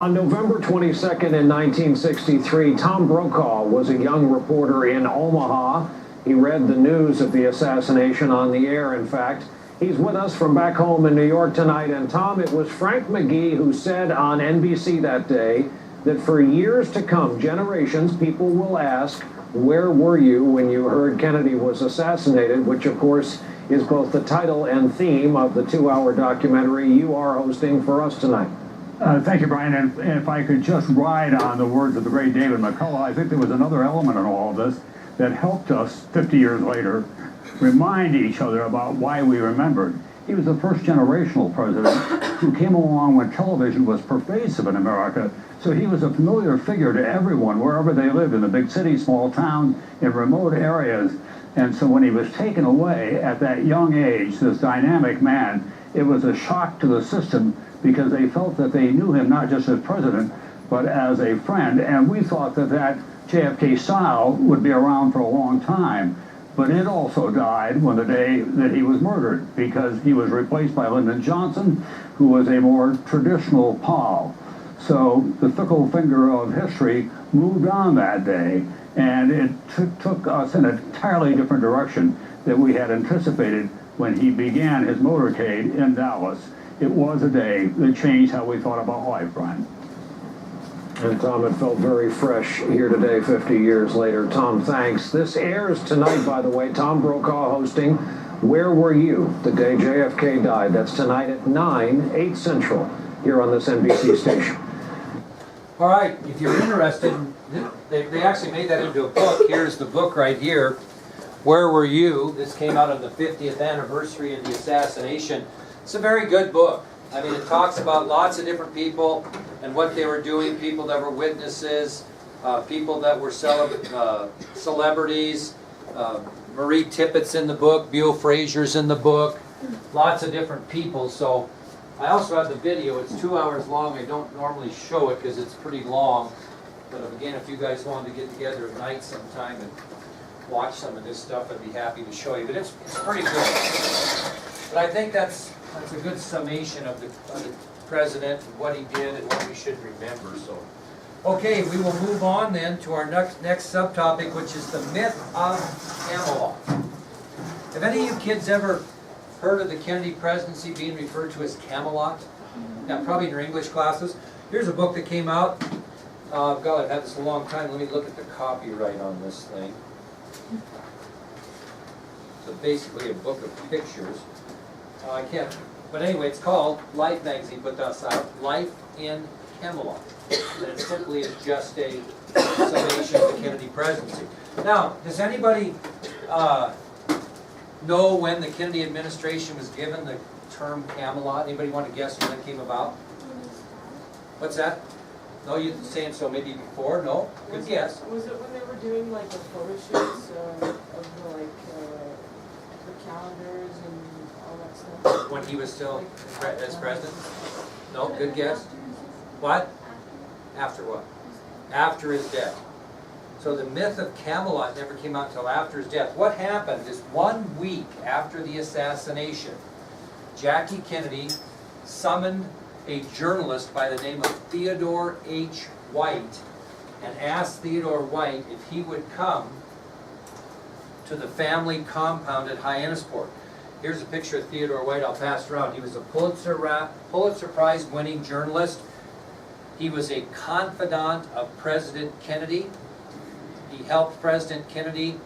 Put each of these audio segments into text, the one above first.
On November 22nd in 1963, Tom Brokaw was a young reporter in Omaha. He read the news of the assassination on the air, in fact. He's with us from back home in New York tonight. And Tom, it was Frank McGee who said on NBC that day that for years to come, generations, people will ask, where were you when you heard Kennedy was assassinated, which of course is both the title and theme of the 2-hour documentary you are hosting for us tonight. Thank you, Brian. And if I could just ride on the words of the great David McCullough, I think there was another element in all of this that helped us 50 years later remind each other about why we remembered. He was the first generational president who came along when television was pervasive in America, so he was a familiar figure to everyone wherever they lived, in the big cities, small towns, in remote areas. And so when he was taken away at that young age, this dynamic man, it was a shock to the system, because they felt that they knew him not just as president, but as a friend. And we thought that that JFK style would be around for a long time. But it also died when the day that he was murdered, because he was replaced by Lyndon Johnson, who was a more traditional pol. So the fickle finger of history moved on that day, and it took us in an entirely different direction than we had anticipated when he began his motorcade in Dallas. It was a day that changed how we thought about life, Brian. And Tom, it felt very fresh here today, 50 years later. Tom, thanks. This airs tonight, by the way. Tom Brokaw hosting Where Were You? The Day JFK Died. That's tonight at 8 Central, here on this NBC station. All right, if you're interested, they actually made that into a book. Here's the book right here, Where Were You? This came out on the 50th anniversary of the assassination. It's a very good book. I mean, it talks about lots of different people and what they were doing, people that were witnesses, people that were celebrities. Marie Tippett's in the book, Buell Frazier's in the book, lots of different people. So I also have the video. It's 2 hours long. I don't normally show it because it's pretty long. But again, if you guys wanted to get together at night sometime and watch some of this stuff, I'd be happy to show you. But it's pretty good. But I think that's a good summation of the president and what he did and what we should remember. So, okay, we will move on then to our next subtopic, which is the myth of Camelot. Have any of you kids ever heard of the Kennedy presidency being referred to as Camelot? Yeah, probably in your English classes. Here's a book that came out. God, I've had this a long time. Let me look at the copyright on this thing. So basically a book of pictures. I can't, but anyway, it's called, Life magazine put this out, Life in Camelot. And it simply is just a summation of the Kennedy presidency. Now, does anybody know when the Kennedy administration was given the term Camelot? Anybody want to guess when it came about? What's that? No, you're saying so maybe before? No? Good guess. Was it when they were doing like the photo shoots of the calendars and all that stuff? When he was still as president? No, good guess. What? After what? After his death. So the myth of Camelot never came out until after his death. What happened is 1 week after the assassination, Jackie Kennedy summoned a journalist by the name of Theodore H. White and asked Theodore White if he would come to the family compound at Hyannisport. Here's a picture of Theodore White. I'll pass around. He was a Pulitzer Prize winning journalist. He was a confidant of President Kennedy. He helped President Kennedy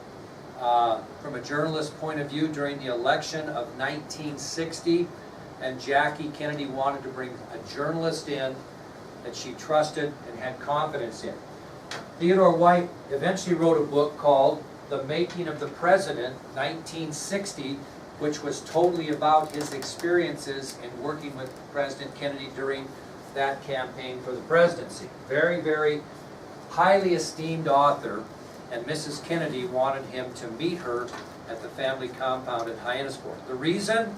from a journalist point of view during the election of 1960. And Jackie Kennedy wanted to bring a journalist in that she trusted and had confidence in. Theodore White eventually wrote a book called The Making of the President, 1960, which was totally about his experiences in working with President Kennedy during that campaign for the presidency. Very, very highly esteemed author, and Mrs. Kennedy wanted him to meet her at the family compound at Hyannisport. The reason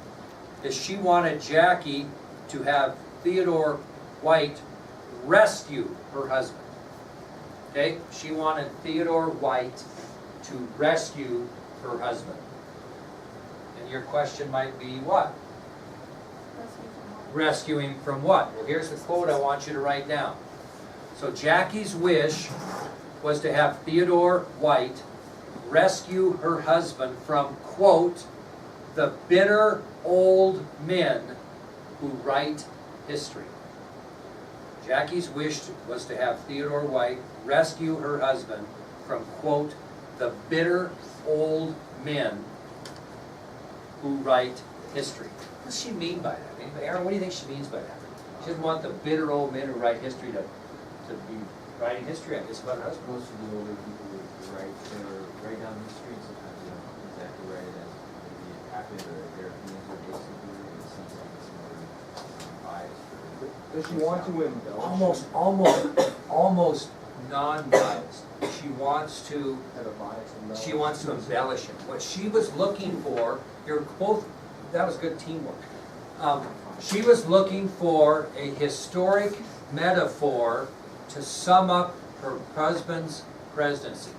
is she wanted Jackie to have Theodore White rescue her husband. Okay? She wanted Theodore White to rescue her husband. And your question might be what? Rescuing from what? Well, here's the quote I want you to write down. So Jackie's wish was to have Theodore White rescue her husband from, quote, the bitter old men who write history. Jackie's wish was to have Theodore White rescue her husband from, quote, the bitter old men who write history. What does she mean by that? I mean, Aaron, what do you think she means by that? She doesn't want the bitter old men who write history to be writing history, I guess, about her husband. Most of the older people would write down history, and sometimes they don't exactly write it as maybe it happened, or their opinions are basically, and it seems like it's more biased. Does she want to embellish? Almost non-biased. She wants to Have a bias and She wants to embellish it. What she was looking for, you're both, that was good teamwork. She was looking for a historic metaphor to sum up her husband's presidency.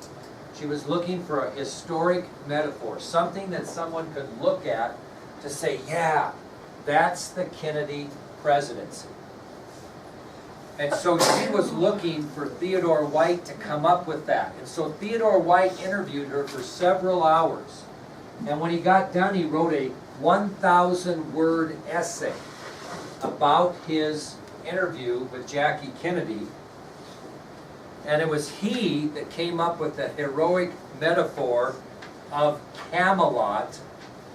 She was looking for a historic metaphor, something that someone could look at to say, yeah, that's the Kennedy presidency. And so she was looking for Theodore White to come up with that. And so Theodore White interviewed her for several hours. And when he got done, he wrote a 1,000-word essay about his interview with Jackie Kennedy. And it was he that came up with the heroic metaphor of Camelot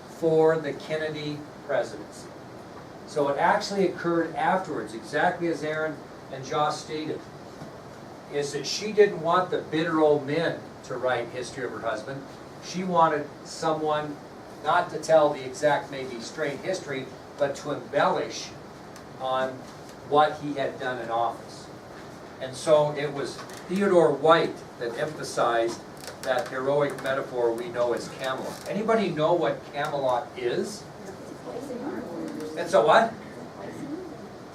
for the Kennedy presidency. So it actually occurred afterwards, exactly as Aaron and Josh stated, is that she didn't want the bitter old men to write history of her husband. She wanted someone not to tell the exact, maybe straight history, but to embellish on what he had done in office. And so it was Theodore White that emphasized that heroic metaphor we know as Camelot. Anybody know what Camelot is? It's a what?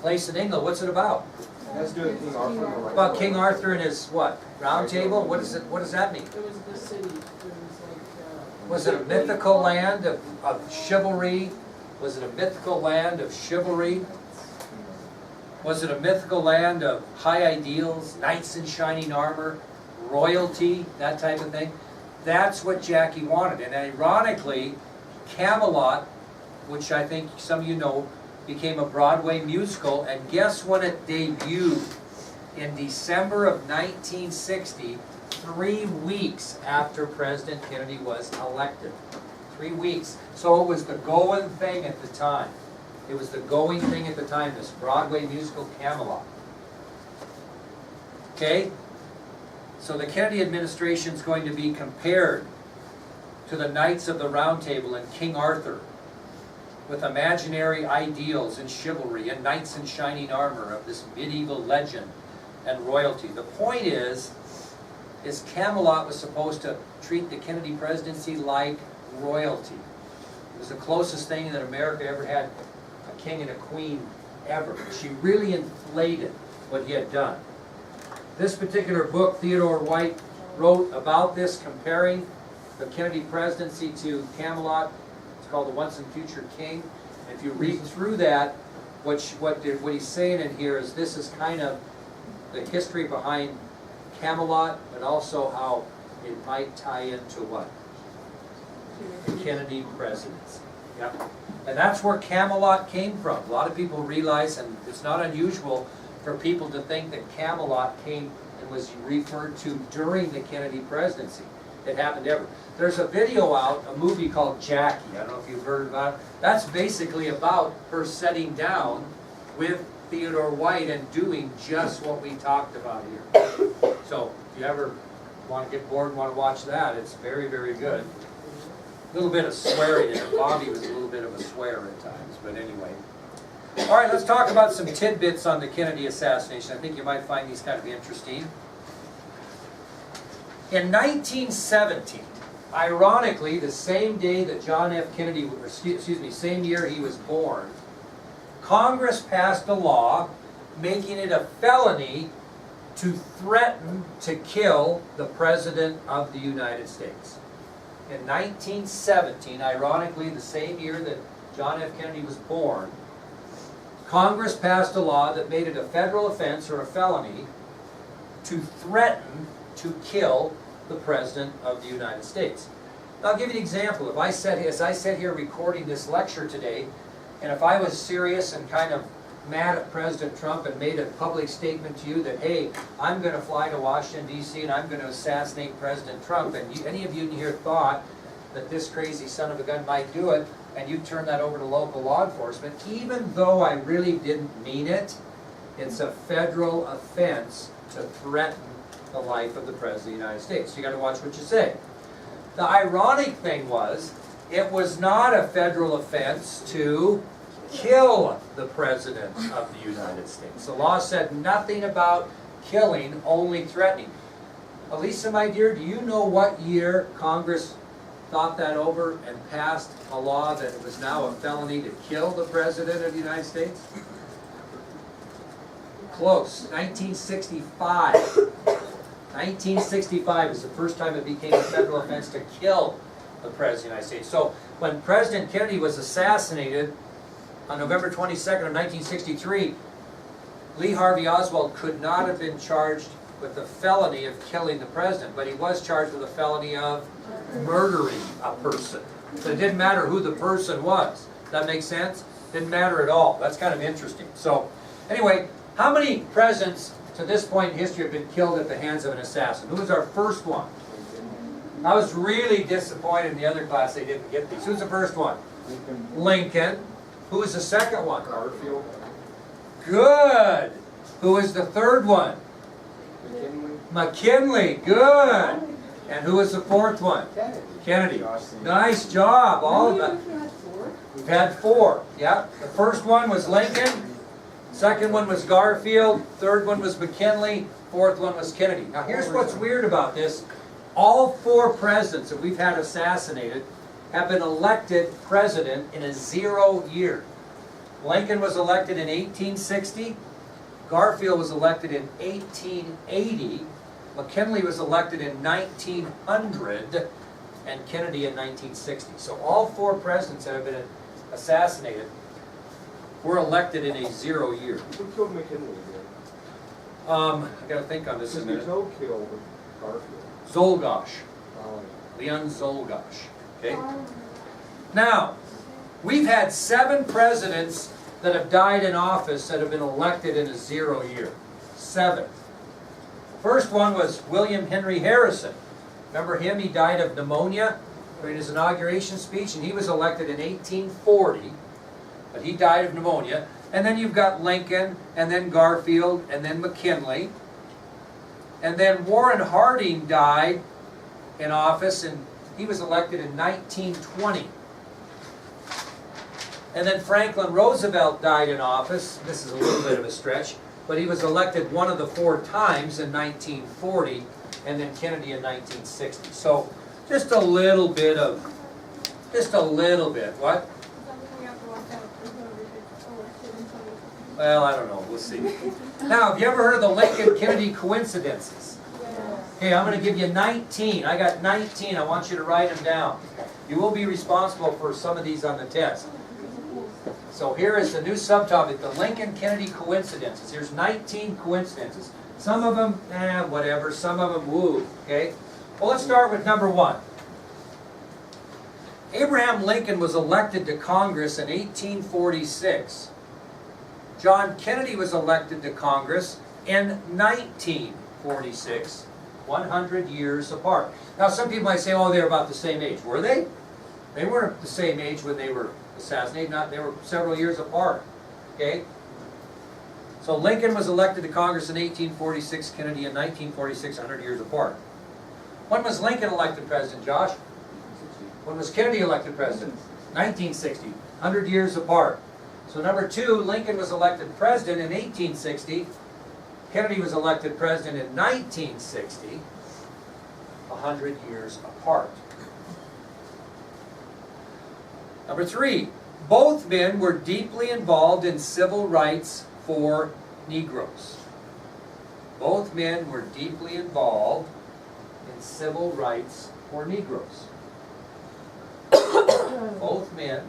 Place in England. What's it about? That's doing King Arthur. Right? About King Arthur and his what? Round table? What is it? What does that mean? It was the city, it was like, Was it a mythical land of chivalry? Was it a mythical land of chivalry? Was it a mythical land of high ideals, knights in shining armor, royalty, that type of thing? That's what Jackie wanted. And ironically, Camelot, which I think some of you know, became a Broadway musical, and guess when it debuted? In December of 1960, 3 weeks after President Kennedy was elected. 3 weeks. So it was the going thing at the time. It was the going thing at the time, this Broadway musical Camelot. Okay? So the Kennedy administration is going to be compared to the Knights of the Round Table and King Arthur, with imaginary ideals and chivalry and knights in shining armor of this medieval legend and royalty. The point is Camelot was supposed to treat the Kennedy presidency like royalty. It was the closest thing that America ever had, a king and a queen ever. She really inflated what he had done. This particular book, Theodore White wrote about this, comparing the Kennedy presidency to Camelot. It's called The Once and Future King. And if you read through that, what he's saying in here is this is kind of the history behind Camelot, but also how it might tie into what? The Kennedy presidency. Yep. And that's where Camelot came from. A lot of people realize, and it's not unusual for people to think that Camelot came and was referred to during the Kennedy presidency. It happened ever. There's a video out, a movie called Jackie. I don't know if you've heard about it. That's basically about her sitting down with Theodore White and doing just what we talked about here. So if you ever want to get bored and want to watch that, it's very, very good. A little bit of swearing in it. Bobby was a little bit of a swear at times, but anyway. All right, let's talk about some tidbits on the Kennedy assassination. I think you might find these kind of interesting. In 1917, ironically, the same day that John F. Kennedy, same year he was born, Congress passed a law making it a felony to threaten to kill the President of the United States. In 1917, ironically, the same year that John F. Kennedy was born, Congress passed a law that made it a federal offense or a felony to threaten to kill the President of the United States. Now, I'll give you an example. If I said, as I sat here recording this lecture today, and if I was serious and kind of mad at President Trump and made a public statement to you that, hey, I'm going to fly to Washington, D.C. and I'm going to assassinate President Trump, and any of you in here thought that this crazy son of a gun might do it, and you turn that over to local law enforcement, even though I really didn't mean it, it's a federal offense to threaten the life of the President of the United States. So you got to watch what you say. The ironic thing was, it was not a federal offense to kill the President of the United States. The law said nothing about killing, only threatening. Elisa, my dear, do you know what year Congress thought that over and passed a law that it was now a felony to kill the President of the United States? Close. 1965. 1965 is the first time it became a federal offense to kill the President of the United States. So when President Kennedy was assassinated on November 22nd of 1963, Lee Harvey Oswald could not have been charged with the felony of killing the President, but he was charged with a felony of murdering a person. So it didn't matter who the person was. That makes sense? Didn't matter at all. That's kind of interesting. So anyway, how many presidents to this point in history have been killed at the hands of an assassin? Who was our first one? I was really disappointed in the other class they didn't get these. Who's the first one? Lincoln. Who was the second one? Garfield. Good. Who was the third one? McKinley. McKinley. Good. And who was the fourth one? Kennedy. Nice job. All of that. We've had four. Yeah. The first one was Lincoln. Second one was Garfield. Third one was McKinley. Fourth one was Kennedy. Now here's what's weird about this. All four presidents that we've had assassinated have been elected president in a 0 year. Lincoln was elected in 1860. Garfield was elected in 1880. McKinley was elected in 1900. And Kennedy in 1960. So all four presidents that have been assassinated were elected in a 0 year. Who killed McKinley again? I got to think on this a minute. Because killed Garfield. Zolgosh. Oh, Leon Zolgosh. Okay? Now, we've had 7 presidents that have died in office that have been elected in a 0 year. 7. First one was William Henry Harrison. Remember him? He died of pneumonia during his inauguration speech, and he was elected in 1840, but he died of pneumonia. And then you've got Lincoln, and then Garfield, and then McKinley. And then Warren Harding died in office, and he was elected in 1920. And then Franklin Roosevelt died in office. This is a little bit of a stretch, but he was elected one of the 4 times in 1940, and then Kennedy in 1960. So just a little bit. What? Well, I don't know. We'll see. Now, have you ever heard of the Lincoln-Kennedy coincidences? Okay, I'm going to give you 19. I got 19. I want you to write them down. You will be responsible for some of these on the test. So here is the new subtopic, the Lincoln-Kennedy coincidences. Here's 19 coincidences. Some of them, whatever. Some of them, woo. Okay? Well, let's start with number 1. Abraham Lincoln was elected to Congress in 1846. John Kennedy was elected to Congress in 1946, 100 years apart. Now, some people might say, oh, they're about the same age. Were they? They weren't the same age when they were assassinated. They were several years apart. Okay? So Lincoln was elected to Congress in 1846, Kennedy in 1946, 100 years apart. When was Lincoln elected president, Josh? When was Kennedy elected president? 1960, 100 years apart. So number 2, Lincoln was elected president in 1860. Kennedy was elected president in 1960, 100 years apart. Number 3, both men were deeply involved in civil rights for Negroes. Both men were deeply involved in civil rights for Negroes. Both men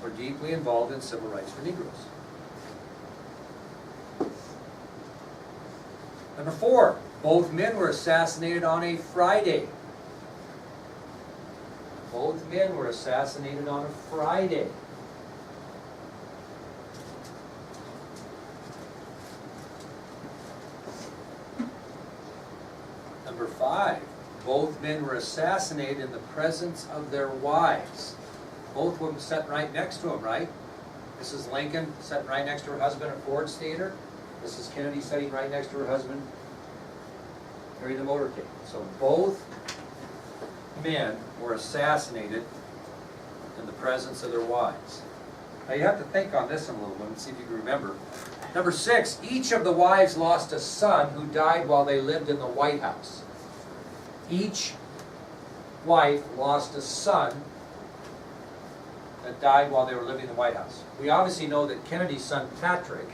were deeply involved in civil rights for Negroes. Number 4, both men were assassinated on a Friday. Both men were assassinated on a Friday. Number 5, both men were assassinated in the presence of their wives. Both of them sitting right next to him, right? Mrs. Lincoln sitting right next to her husband at Ford's Theater. Mrs. Kennedy sitting right next to her husband during the motorcade. So both men were assassinated in the presence of their wives. Now you have to think on this one a little bit and see if you can remember. Number 6, each of the wives lost a son who died while they lived in the White House. Each wife lost a son that died while they were living in the White House. We obviously know that Kennedy's son Patrick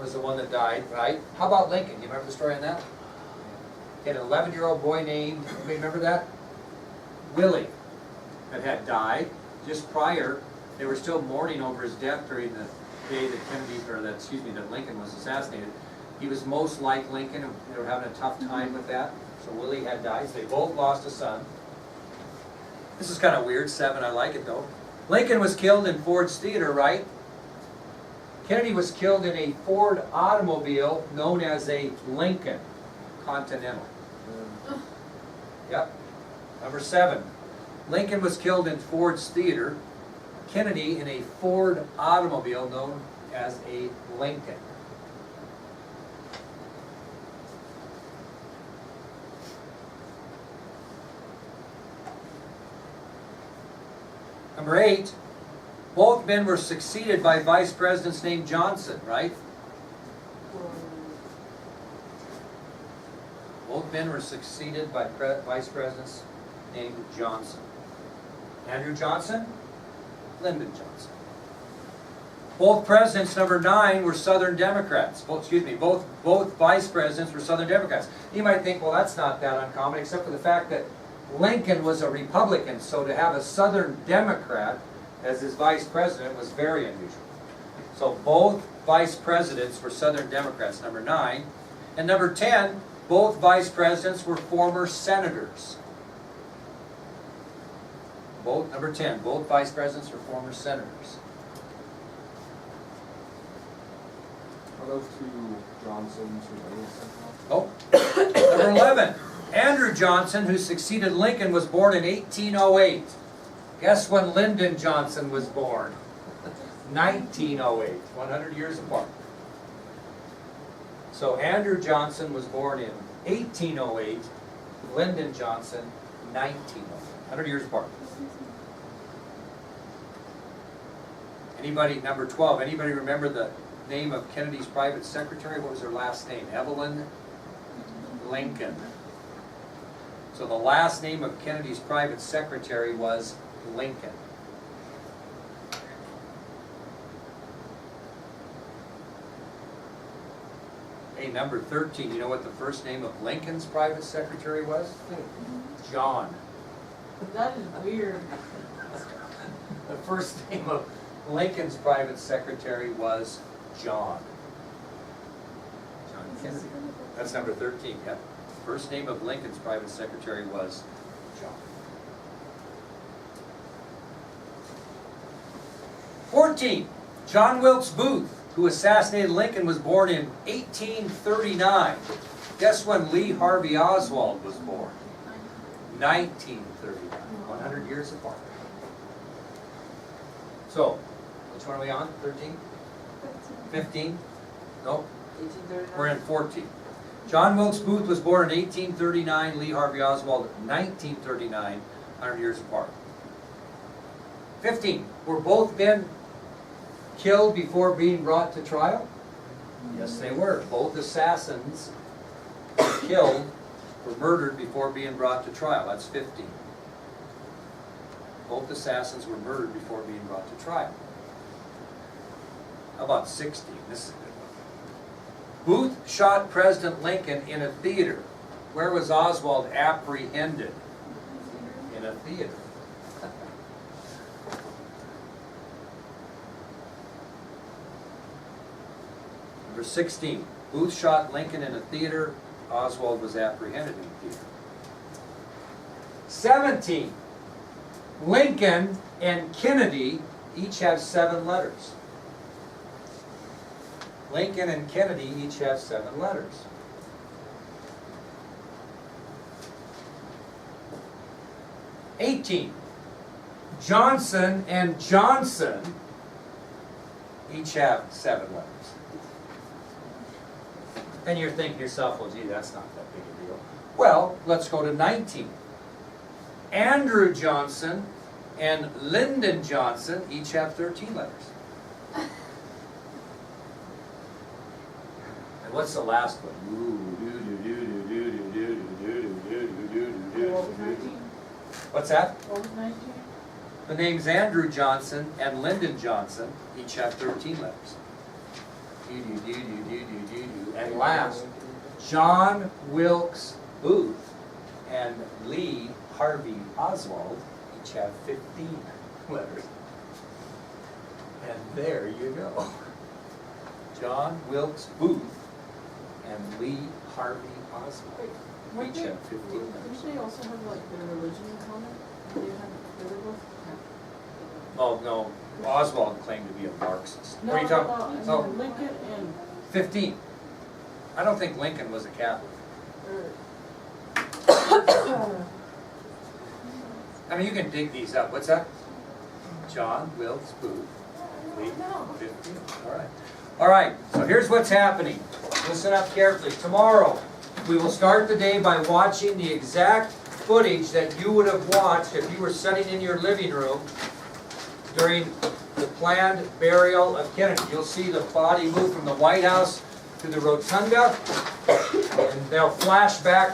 was the one that died, right? How about Lincoln? You remember the story on that? He had an 11-year-old boy named, anybody remember that? Willie, that had died just prior. They were still mourning over his death during the day that Lincoln was assassinated. He was most like Lincoln, and they were having a tough time with that. So Willie had died. So they both lost a son. This is kind of weird, 7, I like it though. Lincoln was killed in Ford's Theater, right? Kennedy was killed in a Ford automobile known as a Lincoln Continental. Yep. Number 7, Lincoln was killed in Ford's Theater. Kennedy in a Ford automobile known as a Lincoln. Number 8, both men were succeeded by vice presidents named Johnson, right? Both men were succeeded by vice presidents named Johnson. Andrew Johnson, Lyndon Johnson. Both presidents, number 9, were Southern Democrats. Both vice presidents were Southern Democrats. You might think, well, that's not that uncommon, except for the fact that Lincoln was a Republican, so to have a Southern Democrat as his vice president was very unusual. So both vice presidents were Southern Democrats, number 9. And number 10, both vice presidents were former senators. Number 10, both vice presidents were former senators. Are those two Johnsons related somehow? Oh, number 11, Andrew Johnson, who succeeded Lincoln, was born in 1808. Guess when Lyndon Johnson was born? 1908, 100 years apart. So Andrew Johnson was born in 1808, Lyndon Johnson, 1908, 100 years apart. Anybody, number 12, anybody remember the name of Kennedy's private secretary? What was her last name? Evelyn Lincoln. So the last name of Kennedy's private secretary was Lincoln. Hey, number 13, you know what the first name of Lincoln's private secretary was? John. That is weird. The first name of Lincoln's private secretary was John. John Kennedy. That's number 13, yeah. First name of Lincoln's private secretary was John. 14, John Wilkes Booth, who assassinated Lincoln, was born in 1839. Guess when Lee Harvey Oswald was born? 1939, 100 years apart. So, which one are we on? 13? 15? Nope. 1839. We're in 14. John Wilkes Booth was born in 1839, Lee Harvey Oswald 1939, 100 years apart. 15. Were both men killed before being brought to trial? Yes, they were. Both assassins were killed, were murdered before being brought to trial. That's 15. Both assassins were murdered before being brought to trial. How about 16? This is a good one. Booth shot President Lincoln in a theater. Where was Oswald apprehended? In a theater. Number 16. Booth shot Lincoln in a theater. Oswald was apprehended in a theater. 17. Lincoln and Kennedy each have 7 letters. Lincoln and Kennedy each have 7 letters. 18. Johnson and Johnson each have 7 letters. And you're thinking to yourself, well, gee, that's not that big a deal. Well, let's go to 19. Andrew Johnson and Lyndon Johnson each have 13 letters. And what's the last one? What was 19? What's that? What was 19? The names Andrew Johnson and Lyndon Johnson each have 13 letters. And last, John Wilkes Booth and Lee Harvey Oswald each have 15 letters. And there you go. John Wilkes Booth and Lee Harvey Oswald Weren't each they- have 15 letters. Didn't they also have like their religion in common? They were both. Oh, no, Oswald claimed to be a Marxist. No, What are you talking I mean, Oh, Lincoln and, 15. I don't think Lincoln was a Catholic. or, I mean, you can dig these up. What's that? John Wilkes Booth. Lee, 15. All right. All right, so here's what's happening. Listen up carefully. Tomorrow, we will start the day by watching the exact footage that you would have watched if you were sitting in your living room during the planned burial of Kennedy. You'll see the body move from the White House to the rotunda, and they'll flash back